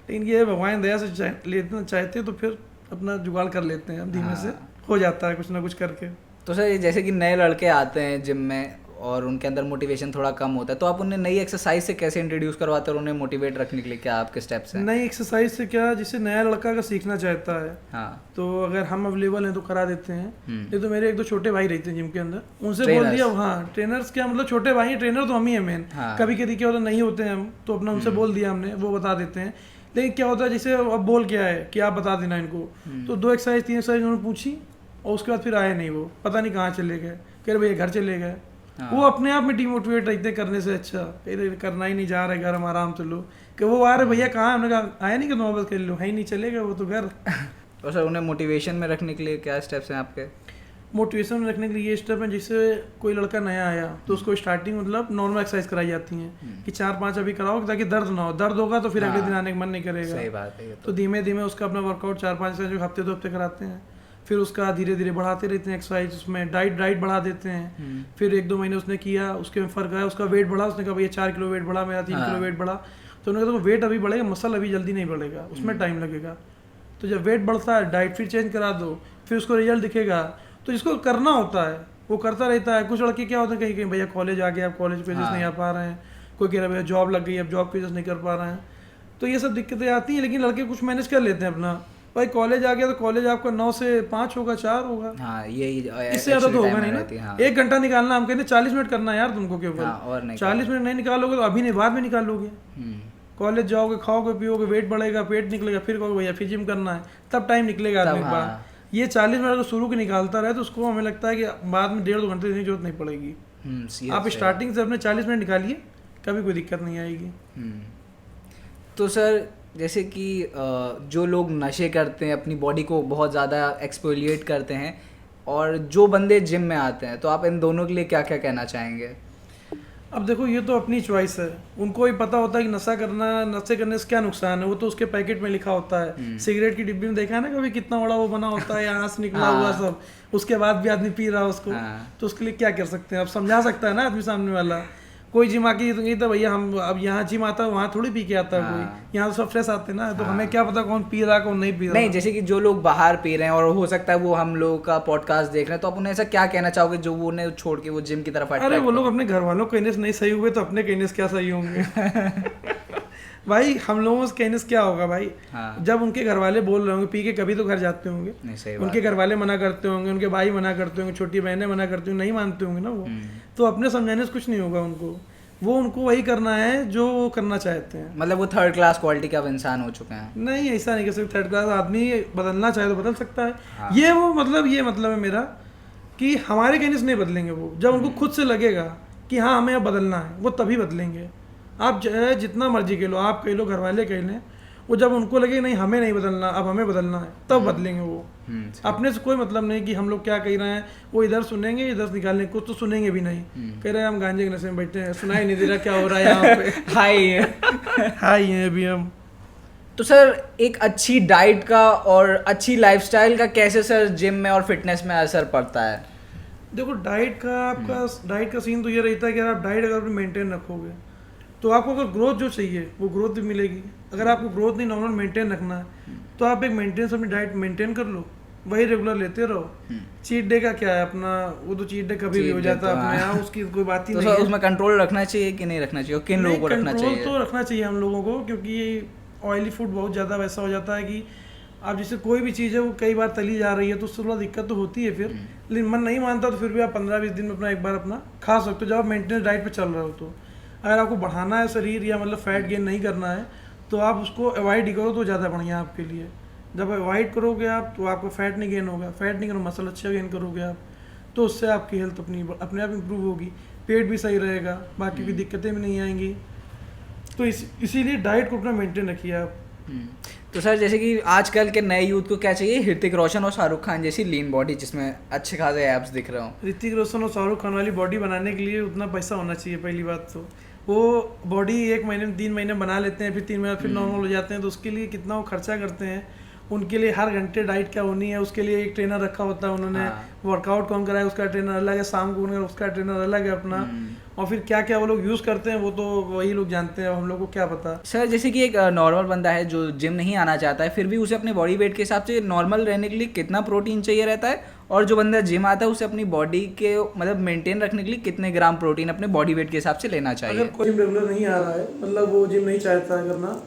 Speaker 2: लेकिन ये भगवान दया से लेना चाहते तो फिर अपना जुगाड़ कर लेते हैं हम, धीमे से हो जाता है कुछ ना कुछ करके।
Speaker 1: तो सर जैसे कि नए लड़के आते हैं जिम में और उनके अंदर मोटिवेशन थोड़ा कम होता है, तो आप उन्हें नई एक्सरसाइज से कैसे इंट्रोड्यूस करवाते हैं और उन्हें मोटिवेट रखने के लिए क्या आपके स्टेप्स हैं?
Speaker 2: नई एक्सरसाइज से क्या, जिससे नया लड़का अगर सीखना चाहता है
Speaker 1: हाँ
Speaker 2: तो अगर हम अवेलेबल हैं तो करा देते हैं।
Speaker 1: हम्म।
Speaker 2: ये तो मेरे 1-2 छोटे भाई रहते हैं जिम के अंदर, उनसे बोल
Speaker 1: Trainers?
Speaker 2: दिया। हाँ ट्रेनर्स क्या मतलब छोटे भाई, ट्रेनर तो हम ही हैं मेन।
Speaker 1: हाँ।
Speaker 2: कभी कभी क्या होता है नहीं होते हैं हम, तो अपना उनसे बोल दिया हमने, वो बता देते हैं। लेकिन क्या होता है जैसे अब बोल क्या है कि आप बता देना इनको, तो 2 एक्सरसाइज 3 एक्सरसाइज उन्होंने पूछी और उसके बाद फिर आए नहीं, वो पता नहीं कहाँ चले गए, कह रहे भैया घर चले गए। वो अपने आप में डिमोटिवेट रहते करने से, अच्छा अरे करना ही नहीं जा रहे घर, हम आराम से लो। कि वो आ रहे भैया कहाँ, हमने कहा आया नहीं कि तुम वापस कर लो, है ही नहीं, चले गए वो तो घर।
Speaker 1: और सर उन्हें मोटिवेशन में रखने के लिए क्या स्टेप्स हैं आपके?
Speaker 2: मोटिवेशन में रखने के लिए ये स्टेप है, जैसे कोई लड़का नया आया तो उसको स्टार्टिंग मतलब नॉर्मल एक्सरसाइज कराई जाती हैं कि 4-5 अभी कराओ ताकि दर्द ना हो। दर्द होगा तो फिर अगले दिन आने का मन नहीं करेगा।
Speaker 1: सही बात है ये
Speaker 2: तो धीमे धीमे उसका अपना वर्कआउट 4-5 एक्सरसाइज हफ्ते 2 हफ्ते कराते हैं। फिर उसका धीरे धीरे बढ़ाते रहते हैं एक्सरसाइज, उसमें डाइट बढ़ा देते हैं। फिर 1-2 महीने उसने किया, उसके में फर्क आया, उसका वेट बढ़ा, उसने कहा भैया 4 किलो वेट बढ़ा, मेरा 3 किलो वेट बढ़ा। तो उन्होंने कहा वेट अभी बढ़ेगा, मसल अभी जल्दी नहीं बढ़ेगा, उसमें टाइम लगेगा। तो जब वेट बढ़ता है डाइट फिर चेंज करा दो, फिर उसको रिजल्ट दिखेगा। तो जिसको करना होता है वो करता रहता है। कुछ लड़के क्या होते हैं कहीं कहीं भैया कॉलेज आ गए, आप कॉलेज पे नहीं आ पा रहे हैं, कोई कह रहा है भैया जॉब लग गई, अब जॉब की वजह से नहीं कर पा रहे हैं। तो ये सब दिक्कतें आती हैं, लेकिन लड़के कुछ मैनेज कर लेते हैं अपना। भाई कॉलेज आ गया तो कॉलेज आपका 9 से 5 होगा, 4 होगा,
Speaker 1: हाँ यही
Speaker 2: इससे ज़्यादा तो होगा नहीं ना।
Speaker 1: हाँ।
Speaker 2: 1 घंटा निकालना, हम कहते 40 मिनट करना है यार तुमको केवल।
Speaker 1: हाँ, और नहीं
Speaker 2: 40 मिनट नहीं निकालोगे तो अभी नहीं बाद में निकालोगे। कॉलेज जाओगे, खाओगे पियोगे, वेट बढ़ेगा, पेट निकलेगा, फिर कहोगे भैया फिर जिम करना है, तब टाइम निकलेगा आदमी के पास। ये 40 मिनट अगर शुरू के निकालता रहे तो उसको हमें लगता है कि बाद में 1.5-2 घंटे की जरूरत नहीं पड़ेगी। आप स्टार्टिंग से अपने 40 मिनट निकालिए, कभी कोई दिक्कत नहीं आएगी।
Speaker 1: तो सर जैसे कि जो लोग नशे करते हैं, अपनी बॉडी को बहुत ज़्यादा एक्सपोलिएट करते हैं, और जो बंदे जिम में आते हैं, तो आप इन दोनों के लिए क्या क्या कहना चाहेंगे?
Speaker 2: अब देखो ये तो अपनी चॉइस है, उनको ही पता होता है कि नशा करना, नशे करने से क्या नुकसान है, वो तो उसके पैकेट में लिखा होता है। सिगरेट की डिब्बी में देखा है ना कभी कितना बड़ा वो बना होता है, यहाँ से निकला हुआ सब, उसके बाद भी आदमी पी रहा है उसको। तो उसके लिए क्या कर सकते हैं, अब समझा सकता है ना आदमी सामने वाला। कोई जिम आके ये तो भैया हम अब यहाँ जिम आता है, वहाँ थोड़ी पी के आता है कोई, यहाँ तो सब फ्रेश आते हैं ना। तो हमें क्या पता कौन पी रहा कौन नहीं पी रहा।
Speaker 1: नहीं, जैसे कि जो लोग बाहर पी रहे हैं और हो सकता है वो हम लोग का पॉडकास्ट देख रहे हैं, तो आप उन्हें ऐसा क्या कहना चाहोगे जो वो उन्हें छोड़ के वो जिम की तरफ
Speaker 2: अरे वो लोग अपने घर वालों के कहने से नहीं सही हुए तो अपने कहने से क्या सही होंगे। भाई हम लोगों से कहने से क्या होगा भाई। जब उनके घर वाले बोल रहे होंगे पी के, कभी तो घर जाते होंगे, उनके घर वाले मना करते होंगे, उनके भाई मना करते होंगे, छोटी बहनें मना करती होंगी, नहीं मानते होंगे ना वो। तो अपने समझाने से कुछ नहीं होगा उनको, वो उनको वही करना है जो वो करना चाहते हैं।
Speaker 1: मतलब वो थर्ड क्लास क्वालिटी के अब इंसान हो चुके हैं।
Speaker 2: नहीं ऐसा नहीं कर सकते, थर्ड क्लास आदमी बदलना चाहे तो बदल सकता है। ये वो मतलब ये मतलब है मेरा कि हमारे कहने से नहीं बदलेंगे वो, जब उनको खुद से लगेगा कि हाँ हमें अब बदलना है, वो तभी बदलेंगे। आप जितना मर्जी कह लो, आप कह लो, घर वाले कह लें, वो जब उनको लगे नहीं हमें नहीं बदलना, अब हमें बदलना है, तब बदलेंगे वो। अपने से कोई मतलब नहीं कि हम लोग क्या कह रहे हैं, वो इधर सुनेंगे, इधर से निकालने, कुछ तो सुनेंगे भी नहीं। कह रहे हैं हम गांजे के नशे में बैठे हैं, सुनाई नहीं दे रहा क्या हो रहा है यहाँ पे। हाई है अभी हम।
Speaker 1: तो सर एक अच्छी डाइट का और अच्छी लाइफस्टाइल का कैसे सर जिम में और फिटनेस में असर पड़ता है?
Speaker 2: देखो डाइट का सीन तो ये रहता है कि आप डाइट अगर मेंटेन रखोगे तो आपको अगर ग्रोथ जो चाहिए वो ग्रोथ भी मिलेगी। अगर आपको ग्रोथ नहीं नॉर्मल मेंटेन रखना है तो आप एक मेंटेनेंस अपनी डाइट मेंटेन कर लो, वही रेगुलर लेते रहो। चीट डे का क्या है अपना, वो तो चीट डे कभी भी हो जाता है अपने यहाँ, उसकी कोई बात ही
Speaker 1: तो
Speaker 2: नहीं है।
Speaker 1: उसमें कंट्रोल रखना चाहिए कि नहीं रखना चाहिए, और किन लोगों को रखना चाहिए?
Speaker 2: कंट्रोल तो रखना चाहिए हम लोगों को, क्योंकि ये ऑयली फूड बहुत ज़्यादा वैसा हो जाता है कि आप जैसे कोई भी चीज़ है वो कई बार तली जा रही है तो उससे थोड़ा दिक्कत तो होती है फिर। लेकिन मन नहीं मानता तो फिर भी आप 15-20 दिन में अपना एक बार अपना खा सकते हो जब आप मेंटेनेंस डाइट पे चल रहे हो। तो अगर आपको बढ़ाना है शरीर या मतलब फैट गेन नहीं करना है तो आप उसको अवॉइड ही करो तो ज़्यादा बढ़िया आपके लिए। जब अवॉइड करोगे आप तो आपको फैट नहीं गेन होगा, फैट नहीं करो मसल अच्छा गेन करोगे आप, तो उससे आपकी हेल्थ अपने आप इम्प्रूव होगी, पेट भी सही रहेगा, बाकी की दिक्कतें भी नहीं आएंगी। तो इसीलिए डाइट को अपना मेंटेन रखिए आप।
Speaker 1: तो सर जैसे कि आजकल के नए यूथ को क्या चाहिए, ऋतिक रोशन और शाहरुख खान जैसी लीन बॉडी जिसमें अच्छे खासे एब्स दिख रहे हो।
Speaker 2: ऋतिक रोशन और शाहरुख खान वाली बॉडी बनाने के लिए उतना पैसा होना चाहिए। पहली बात तो वो बॉडी 1 महीने में 3 महीने बना लेते हैं, फिर 3 महीने फिर नॉर्मल हो जाते हैं, तो उसके लिए कितना वो खर्चा करते हैं। उनके लिए हर घंटे डाइट क्या होनी है, उसके लिए एक ट्रेनर रखा होता है उन्होंने। वर्कआउट कौन कराए उसका ट्रेनर अलग है, शाम को उसका ट्रेनर अलग है अपना। और फिर क्या क्या वो लोग यूज़ करते हैं वो तो वही लोग जानते हैं, हम लोग को क्या पता।
Speaker 1: सर जैसे कि एक नॉर्मल बंदा है जो जिम नहीं आना चाहता है, फिर भी उसे अपने बॉडी वेट के हिसाब से नॉर्मल रहने के लिए कितना प्रोटीन चाहिए रहता है, और जो बंदा जिम आता है उसे अपनी बॉडी के मतलब मेंटेन रखने के लिए कितने ग्राम प्रोटीन अपने बॉडी वेट के हिसाब से लेना चाहिए?
Speaker 2: अगर कोई रेगुलर नहीं आ रहा है, मतलब वो जिम नहीं चाहता है करना,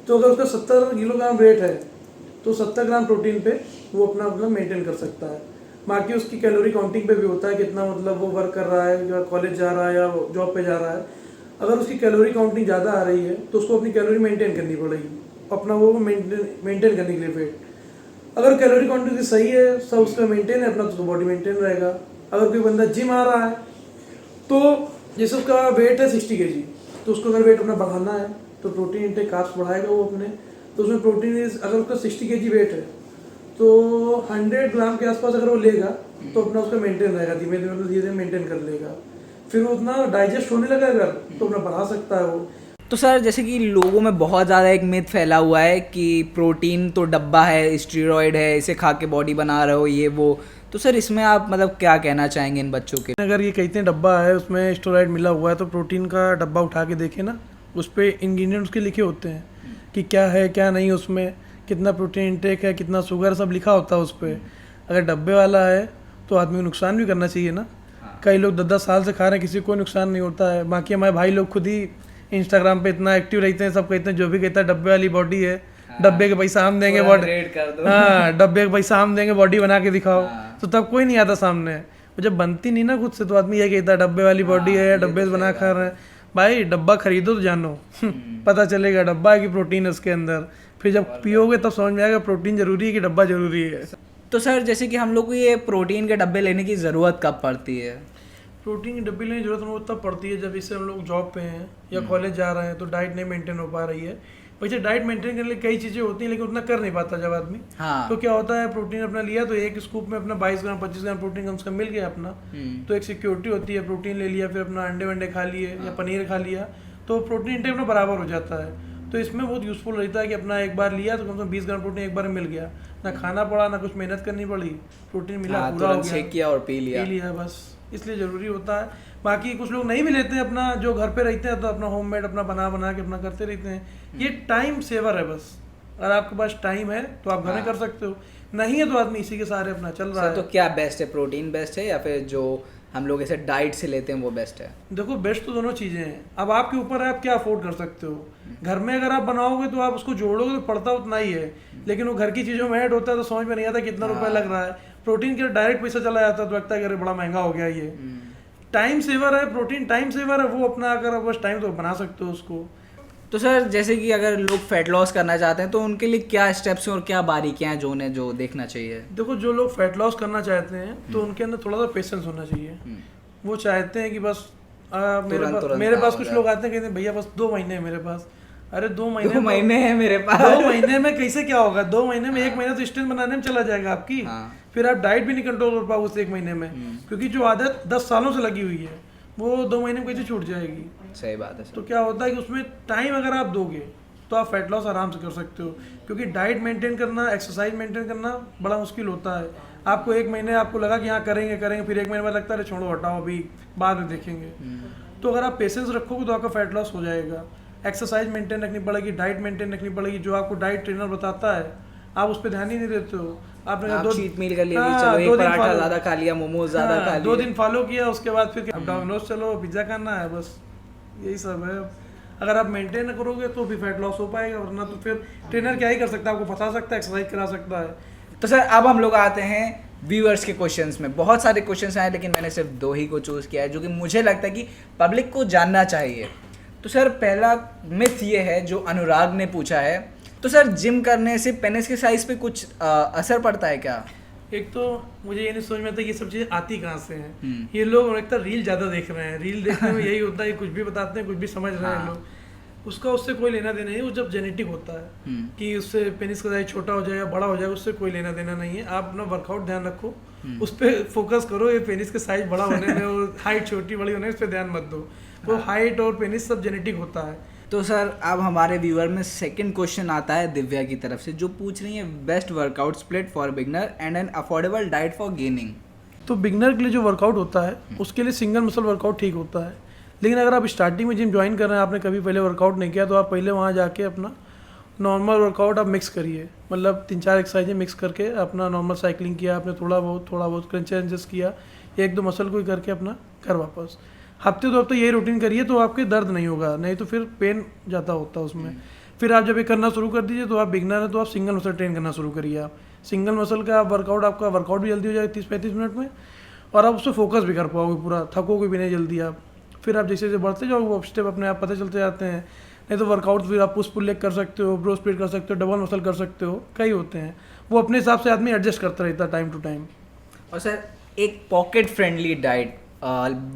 Speaker 2: तो अगर उसका 70 किलोग्राम वेट है तो 70 ग्राम प्रोटीन पे वो अपना मतलब मेंटेन कर सकता है। बाकी उसकी कैलोरी काउंटिंग पे भी होता है कितना मतलब वो वर्क कर रहा है, या कॉलेज जा रहा है या जॉब पे जा रहा है। अगर उसकी कैलोरी काउंटिंग ज़्यादा आ रही है तो उसको अपनी कैलोरी मेंटेन करनी पड़ेगी, अपना वो मेंटेन करने के लिए वेट। अगर कैलोरी काउंटिंग सही है, सब उसका मेंटेन है अपना, तो बॉडी मेंटेन रहेगा। अगर कोई बंदा जिम आ रहा है तो जैसे उसका वेट है 60 kg, तो उसको अगर वेट अपना बढ़ाना है तो प्रोटीन इंटेक कार्ब्स बढ़ाएगा वो अपने। तो उसमें प्रोटीन अगर उसका 60 kg वेट है तो 100 ग्राम के आसपास अगर वो लेगा तो अपना उसका मेंटेन रहेगा, धीमे धीरे मेंटेन कर लेगा। फिर उतना डाइजेस्ट होने लगा अगर तो अपना बढ़ा सकता है वो।
Speaker 1: तो सर जैसे कि लोगों में बहुत ज़्यादा एक मिथ फैला हुआ है कि प्रोटीन तो डब्बा है, स्टीरॉयड है, इसे खा के बॉडी बना रहे हो ये वो। तो सर इसमें आप मतलब क्या कहना चाहेंगे इन बच्चों के?
Speaker 2: अगर ये कहते हैं डब्बा है उसमें स्टेरॉयड मिला हुआ है, तो प्रोटीन का डब्बा उठा के देखे ना, उस पर इंग्रेडिएंट्स के लिखे होते हैं कि क्या है क्या नहीं, उसमें कितना प्रोटीन इंटेक है, कितना शुगर, सब लिखा होता है उस पर। अगर डब्बे वाला है तो आदमी को नुकसान भी करना चाहिए ना। कई लोग 10-10 साल से खा रहे हैं, किसी को कोई नुकसान नहीं होता है। बाकी हमारे भाई लोग खुद ही इंस्टाग्राम पे इतना एक्टिव रहते हैं, सब कहते हैं जो भी कहता है डब्बे वाली बॉडी है, डब्बे के पैसा हम देंगे बॉडी, हाँ डब्बे के पैसा हम देंगे बॉडी बना के दिखाओ। तो तब कोई नहीं आता सामने, वो जब बनती नहीं ना खुद से तो आदमी ये कहता है डब्बे वाली बॉडी है, डब्बे से बना खा रहे हैं। भाई डब्बा खरीदो तो जानो पता चलेगा डब्बा है कि प्रोटीन है उसके अंदर। फिर जब पियोगे तब समझ में आएगा प्रोटीन जरूरी है कि डब्बा जरूरी है।
Speaker 1: तो सर जैसे कि हम लोग को ये प्रोटीन के डब्बे लेने की ज़रूरत कब पड़ती है?
Speaker 2: प्रोटीन की डब्बी लेने की जरूरत हमको तब पड़ती है जब इससे हम लोग जॉब पे हैं या कॉलेज जा रहे हैं तो डाइट नहीं मेंटेन हो पा रही है। वैसे डाइट मेंटेन करने के लिए कई चीज़ें होती हैं लेकिन उतना कर नहीं पाता जब आदमी।
Speaker 1: हाँ।
Speaker 2: तो क्या होता है, प्रोटीन अपना लिया तो एक स्कूप में अपना 22 ग्राम 25 ग्राम प्रोटीन कम से कम मिल गया अपना, तो एक सिक्योरिटी होती है। प्रोटीन ले लिया, फिर अपना अंडे वंडे खा लिए या पनीर खा लिया, तो प्रोटीन इंटेक अपना बराबर हो जाता है। तो इसमें बहुत यूज़फुल रहता है कि अपना एक बार लिया तो कम से कम 20 ग्राम प्रोटीन एक बार मिल गया, ना खाना पड़ा ना कुछ मेहनत करनी पड़ी, प्रोटीन मिला पूरा हो गया,
Speaker 1: किया और पी लिया
Speaker 2: बस। इसलिए ज़रूरी होता है। बाकी कुछ लोग नहीं भी लेते हैं, अपना जो घर पे रहते हैं तो अपना होममेड अपना बना के अपना करते रहते हैं। ये टाइम सेवर है बस। अगर आपके पास टाइम है तो आप घर में कर सकते हो, नहीं है तो आदमी इसी के सहारे अपना चल रहा है।
Speaker 1: तो क्या बेस्ट है, प्रोटीन बेस्ट है या फिर जो हम लोग ऐसे डाइट से लेते हैं वो बेस्ट है?
Speaker 2: देखो बेस्ट तो दोनों चीज़ें हैं, अब आपके ऊपर है आप क्या अफोर्ड कर सकते हो। घर में अगर आप बनाओगे तो आप उसको जोड़ोगे तो पड़ता उतना ही है, लेकिन वो घर की चीज़ों में ऐड होता है तो समझ में नहीं आता कितना रुपया लग रहा है। प्रोटीन के डायरेक्ट पैसा चला जाता है तो लगता है कि बड़ा महंगा हो गया ये। टाइम सेवर है प्रोटीन, टाइम सेवर है वो अपना, अगर बस टाइम तो बना सकते हो उसको।
Speaker 1: तो सर जैसे कि अगर लोग फैट लॉस करना चाहते हैं तो उनके लिए क्या स्टेप्स हैं और क्या बारीकियां हैं जो उन्हें जो देखना चाहिए?
Speaker 2: देखो, जो लोग फैट लॉस करना चाहते हैं तो उनके अंदर थोड़ा सा पेशेंस होना चाहिए। वो चाहते हैं कि बस मेरे पास कुछ लोग आते हैं कहते हैं भैया बस 2 महीने है मेरे पास। अरे 2 महीने
Speaker 1: है मेरे पास,
Speaker 2: 2 महीने में कैसे क्या होगा? 2 महीने में 1 महीना तो स्ट्रेंथ बनाने में चला जाएगा आपकी। फिर आप डाइट भी नहीं कंट्रोल कर पाओगे उस 1 महीने में, क्योंकि जो आदत 10 सालों से लगी हुई है वो 2 महीने में कैसे छूट जाएगी?
Speaker 1: सही बात है।
Speaker 2: तो क्या होता है कि उसमें टाइम अगर आप दोगे तो आप फैट लॉस आराम से कर सकते हो, क्योंकि डाइट मेंटेन करना, एक्सरसाइज मेंटेन करना बड़ा मुश्किल होता है। आपको 1 महीने आपको लगा कि हाँ करेंगे, फिर 1 महीने बाद लगता है छोड़ो हटाओ अभी बाद में देखेंगे। तो अगर आप पेशेंस रखोगे तो आपका फैट लॉस हो जाएगा। एक्सरसाइज मेंटेन रखनी पड़ेगी, डाइट मेंटेन रखनी पड़ेगी। जो आपको डाइट ट्रेनर बताता है आप उस पर ध्यान ही नहीं देते हो। आपने
Speaker 1: आप चीट मील कर लिया, चलो एक पराठा ज्यादा खा लिया, मोमोज ज्यादा खा लिया,
Speaker 2: 2 दिन फॉलो किया, उसके बाद फिर डोमिनोज चलो पिज्जा खाना है, बस यही सब है। अगर आप मेंटेन करोगे तो भी फैट लॉस हो पाएगा, वरना तो फिर ट्रेनर क्या ही कर सकता है, आपको बता सकता है, एक्सरसाइज करा सकता है।
Speaker 1: तो सर अब हम लोग आते हैं व्यूअर्स के क्वेश्चंस में। बहुत सारे क्वेश्चंस आए लेकिन मैंने सिर्फ 2 ही को चूज़ किया है जो कि मुझे लगता है कि पब्लिक को जानना चाहिए। तो सर पहला मिथ ये है जो अनुराग ने पूछा है, तो सर जिम करने से पेनिस के साइज पे कुछ असर पड़ता है क्या?
Speaker 2: एक तो मुझे ये नहीं समझ में आता ये सब चीज़ें आती कहाँ से हैं। ये लोग लगता है रील ज़्यादा देख रहे हैं, रील देखने में यही होता है, कुछ भी बताते हैं, कुछ भी समझ रहे हैं लोग। उसका उससे कोई लेना देना नहीं, वो जब जेनेटिक होता है कि उससे पेनिस का साइज छोटा हो जाएगा, बड़ा हो जाएगा, उससे कोई लेना देना नहीं है। आप अपना वर्कआउट ध्यान रखो, उस पर फोकस करो। ये पेनिस के साइज बड़ा होने में और हाइट छोटी बड़ी होने में उस पर ध्यान मत दो। वो हाइट और पेनिस सब जेनेटिक होता है।
Speaker 1: तो सर अब हमारे व्यूअर में सेकंड क्वेश्चन आता है दिव्या की तरफ से, जो पूछ रही है best workout split for beginner and an affordable diet for gaining.
Speaker 2: तो बिगनर के लिए जो वर्कआउट होता है उसके लिए सिंगल मसल वर्कआउट ठीक होता है। लेकिन अगर आप स्टार्टिंग में जिम ज्वाइन कर रहे हैं, आपने कभी पहले वर्कआउट नहीं किया, तो आप पहले वहाँ जाके अपना नॉर्मल वर्कआउट आप मिक्स करिए। मतलब 3-4 एक्सरसाइजें मिक्स करके अपना नॉर्मल साइकिलिंग किया, आपने थोड़ा बहुत क्रंचेस किया, 1-2 मसल को ही करके अपना घर वापस हफ्ते 2 हफ्ते यही रूटीन करिए तो आपके दर्द नहीं होगा, नहीं तो फिर पेन ज़्यादा होता है उसमें। फिर आप जब ये करना शुरू कर दीजिए तो आप बिगनर है तो आप सिंगल मसल ट्रेन करना शुरू करिए। आप सिंगल मसल का आपका वर्कआउट भी जल्दी हो जाएगा 30-35 मिनट में, और आप उस पर फोकस भी कर पाओगे, पूरा थकोगे भी नहीं जल्दी आप। फिर आप जैसे जैसे बढ़ते जाओ वो स्टेप अपने आप पता चलते जाते हैं। नहीं तो वर्कआउट फिर आप पुश पुल लेग कर सकते हो, ब्रो स्प्लिट कर सकते हो, डबल मसल कर सकते हो, कई होते हैं। वो अपने हिसाब से आदमी एडजस्ट करता रहता है टाइम टू टाइम।
Speaker 1: और सर एक पॉकेट फ्रेंडली डाइट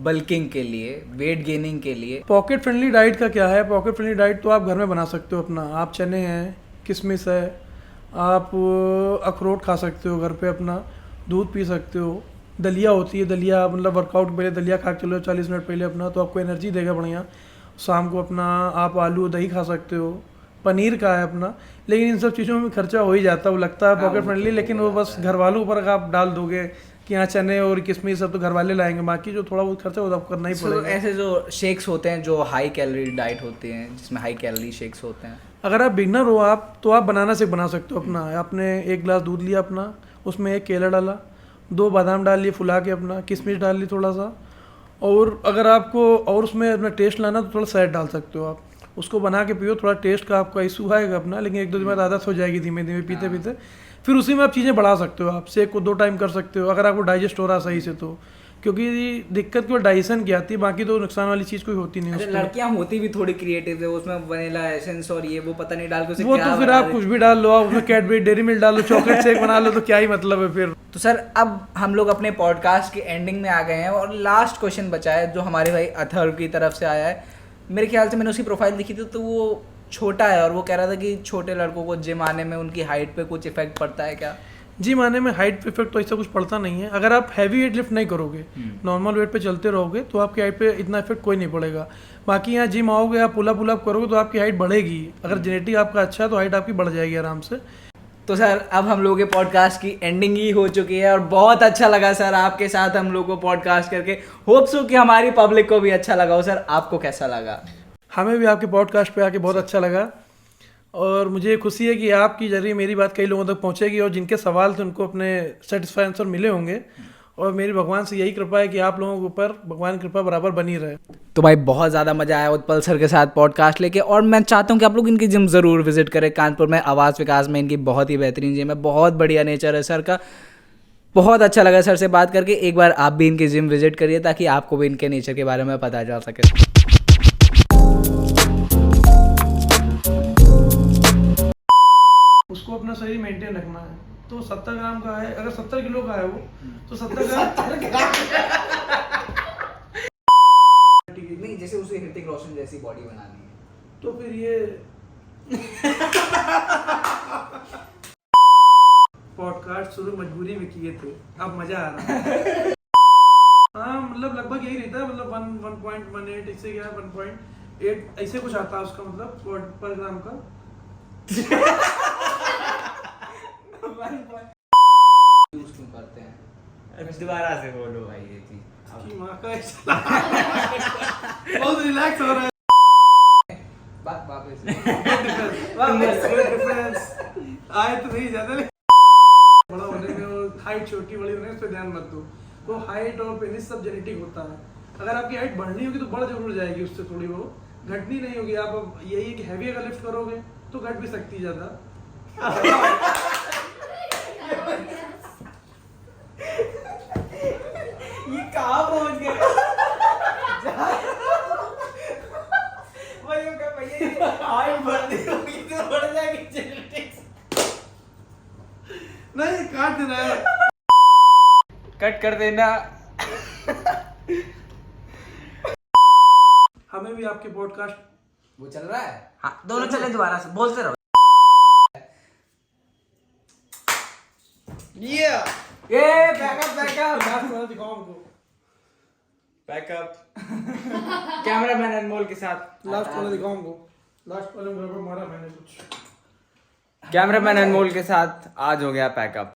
Speaker 1: बल्किंग के लिए, वेट गेनिंग के लिए।
Speaker 2: पॉकेट फ्रेंडली डाइट का क्या है? पॉकेट फ्रेंडली डाइट तो आप घर में बना सकते हो अपना। आप चने हैं, किशमिश है, आप अखरोट खा सकते हो घर पे, अपना दूध पी सकते हो, दलिया होती है, दलिया मतलब वर्कआउट पहले दलिया खा के चलो 40 मिनट पहले अपना, तो आपको एनर्जी देगा बढ़िया। शाम को अपना आप आलू दही खा सकते हो, पनीर का है अपना। लेकिन इन सब चीज़ों में खर्चा हो ही जाता है, वो लगता है पॉकेट फ्रेंडली, लेकिन वो बस घर वालों ऊपर आप डाल दोगे कि यहाँ चने और किशमिश सब तो घर वाले लाएंगे, बाकी जो थोड़ा बहुत खर्चा वो आपको करना ही पड़ेगा।
Speaker 1: ऐसे जो शेक्स होते हैं जो हाई कैलोरी डाइट होते हैं, जिसमें हाई कैलोरी शेक्स होते हैं,
Speaker 2: अगर आप बिगनर हो आप तो आप बनाना से बना सकते हो अपना। आपने 1 गिलास दूध लिया अपना, उसमें 1 केला डाला, 2 बादाम डाल लिए फुला के अपना, किशमिश डाल ली थोड़ा सा, और अगर आपको और उसमें अपना टेस्ट लाना तो थोड़ा शहद डाल सकते हो आप। उसको बना के पियो, थोड़ा टेस्ट का आपका इशू आएगा अपना, लेकिन 1-2 दिन बाद आदत हो जाएगी धीमे धीमे पीते पीते। फिर उसी में आप चीज़ें बढ़ा सकते हो। आप शेक को 2 टाइम कर सकते हो अगर आपको डाइजेस्ट हो रहा सही से, तो क्योंकि दिक्कत केवल डाइजेशन की आती है, बाकी तो नुकसान वाली चीज़ कोई होती नहीं है।
Speaker 1: लड़कियां होती भी थोड़ी क्रिएटिव है, उसमें वनीला एसेंस और ये वो पता नहीं डाल के
Speaker 2: वो तो फिर आप कुछ भी डाल लो, आप उसमें कैडबरी डेयरी मिल्क डाल लो, चॉकलेट शेक बना लो, तो क्या ही मतलब है फिर।
Speaker 1: तो सर अब हम लोग अपने पॉडकास्ट की एंडिंग में आ गए हैं और लास्ट क्वेश्चन बचा है जो हमारे भाई अथर्व की तरफ से आया है। मेरे ख्याल से मैंने उसकी प्रोफाइल देखी थी तो वो छोटा है और वो कह रहा था कि छोटे लड़कों को जिम आने में उनकी हाइट पे कुछ इफेक्ट पड़ता है क्या?
Speaker 2: जिम आने में हाइट पे इफेक्ट तो ऐसा कुछ पड़ता नहीं है। अगर आप हैवी वेट लिफ्ट नहीं करोगे, नॉर्मल वेट पे चलते रहोगे, तो आपकी हाइट पे इतना इफेक्ट कोई नहीं पड़ेगा। बाकी यहाँ जिम आओगे, आप पुल अप करोगे तो आपकी हाइट बढ़ेगी। अगर जेनेटिक आपका अच्छा है तो हाइट आपकी बढ़ जाएगी आराम से।
Speaker 1: तो सर अब हम लोगों के पॉडकास्ट की एंडिंग ही हो चुकी है और बहुत अच्छा लगा सर आपके साथ हम लोग को पॉडकास्ट करके। होप सो कि हमारी पब्लिक को भी अच्छा लगा हो। सर आपको कैसा लगा?
Speaker 2: हमें भी आपके पॉडकास्ट पे आके बहुत अच्छा लगा और मुझे खुशी है कि आपकी जरिए मेरी बात कई लोगों तक पहुंचेगी और जिनके सवाल थे उनको अपने सेटिस्फाई आंसर मिले होंगे। और मेरी भगवान से यही कृपा है कि आप लोगों के ऊपर भगवान की कृपा बराबर बनी रहे।
Speaker 1: तो भाई बहुत ज़्यादा मज़ा आया उत्पल सर के साथ पॉडकास्ट लेके और मैं चाहता हूँ कि आप लोग इनकी जिम ज़रूर विजिट करें। कानपुर में आवास विकास में इनकी बहुत ही बेहतरीन जिम है, बहुत बढ़िया नेचर है सर का। बहुत अच्छा लगा सर से बात करके। एक बार आप भी इनकी जिम विजिट करिए ताकि आपको भी इनके नेचर के बारे में पता चल सके।
Speaker 2: अपना शरीर मेंटेन रखना है। तो 70 ग्राम का है, अगर 70 किलो का है वो, तो 70 ग्राम
Speaker 1: नहीं, जैसे उसे ऋतिक रोशन जैसी बॉडी बनानी है
Speaker 2: तो फिर ये पॉडकास्ट शुरू मजबूरी में किए थे, अब मजा आ रहा है। हाँ मतलब लगभग यही रहता है, मतलब 1.18 इससे क्या 1.8 ऐसे कुछ आता है उसका मतलब पर ग्राम का।
Speaker 1: यूज क्यों करते हैं?
Speaker 3: दोबारा से बोलो
Speaker 1: भाई ये चीज
Speaker 2: आपकी माँ का बहुत रिलैक्स हो रहा है।
Speaker 1: वापस
Speaker 2: डिफरेंस आए तो नहीं ज्यादा, बड़ा होने में और हाइट छोटी बड़ी होने में उस पर ध्यान मत दो। वो हाइट और पेनिस सब जेनेटिक होता है। अगर आपकी हाइट बढ़नी होगी तो बढ़ जरूर जाएगी, उससे थोड़ी वो घटनी नहीं होगी। आप अब यही कि हैवी अगर लिफ्ट करोगे तो घट भी सकती है ज्यादा।
Speaker 1: ये कहाँ पहुंच गए? वही होगा भैया, हाइट बढ़नी होगी तो बढ़ जाएगी जेनेटिक्स।
Speaker 2: नहीं काट देना है,
Speaker 3: कट कर देना।
Speaker 2: हमें भी आपके पॉडकास्ट
Speaker 1: वो चल रहा है।
Speaker 3: हाँ दोनों चले, दोबारा से बोलते रहो।
Speaker 1: ये बैकअप
Speaker 2: दिखाओ हमको।
Speaker 3: बैकअप कैमरामैन अनमोल के साथ।
Speaker 2: लास्ट वाला दिखाओ हमको। लास्ट वाले में गड़बड़ मारा मैंने कुछ।
Speaker 3: कैमरामैन अनमोल के साथ आज हो गया पैकअप।